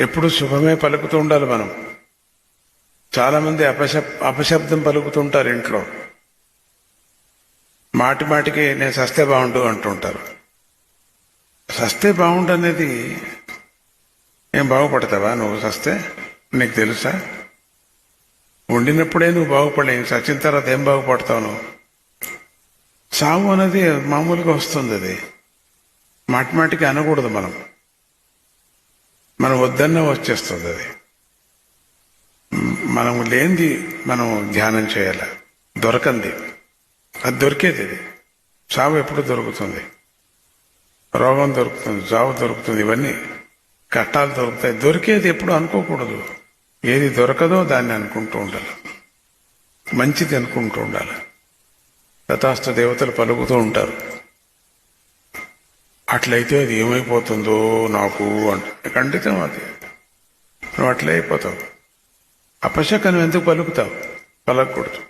ఎప్పుడు శుభమే పలుకుతూ ఉండాలి మనం. చాలా మంది అపశబ్దం పలుకుతుంటారు ఇంట్లో. మాటి మాటికి నేను సస్తే బాగుండు అంటుంటారు. సస్తే బాగుండు అనేది ఏం బాగుపడతావా? నువ్వు సస్తే నీకు తెలుసా? ఉండినప్పుడే నువ్వు బాగుపడలేవు, సచిన తర్వాత ఏం బాగుపడతావు నువ్వు? సావు అనేది మామూలుగా వస్తుంది. అది మాటిమాటికి అనకూడదు. మనం వద్దన్నా వచ్చేస్తుంది. అది మనం లేనిది మనం ధ్యానం చేయాలి. దొరకంది అది దొరికేది. అది సావు ఎప్పుడు దొరుకుతుంది? రోగం దొరుకుతుంది, చావు దొరుకుతుంది, ఇవన్నీ కట్టాలు దొరుకుతాయి. దొరికేది ఎప్పుడు అనుకోకూడదు. ఏది దొరకదో దాన్ని అనుకుంటూ ఉండాలి, మంచిది అనుకుంటూ ఉండాలి. తథాస్తు దేవతలు పలుకుతూ ఉంటారు. అట్లయితే అది ఏమైపోతుందో నాకు అంటే ఖండితం. అది నువ్వు అట్లే అయిపోతావు. అపశకనం ఎందుకు పలుకుతావు? పలకూడదు.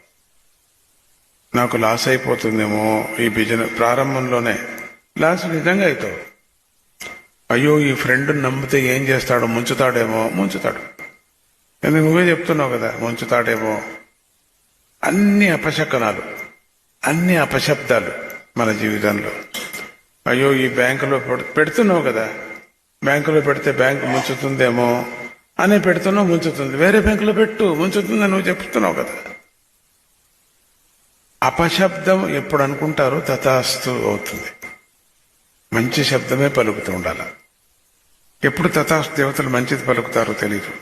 నాకు లాస్ అయిపోతుందేమో ఈ బిజినెస్, ప్రారంభంలోనే లాస్ నిజంగా అవుతావు. అయ్యో ఈ ఫ్రెండ్ నమ్మితే ఏం చేస్తాడో, ముంచుతాడేమో. ముంచుతాడు, ఎందుకు నువ్వే చెప్తున్నావు కదా, ముంచుతాడేమో. అన్ని అపశకనాలు, అన్ని అపశబ్దాలు మన జీవితంలో. అయ్యో ఈ బ్యాంకులో పెడుతున్నావు కదా, బ్యాంకులో పెడితే బ్యాంకు ముంచుతుందేమో అని పెడుతున్నావు, ముంచుతుంది. వేరే బ్యాంకులో పెట్టు, ముంచుతుందని నువ్వు చెప్తున్నావు కదా. అపశబ్దం ఎప్పుడు అనుకుంటారో తథాస్తు అవుతుంది. మంచి శబ్దమే పలుకుతూ ఉండాలి. ఎప్పుడు తథాస్తు దేవతలు మంచిది పలుకుతారో తెలియదు.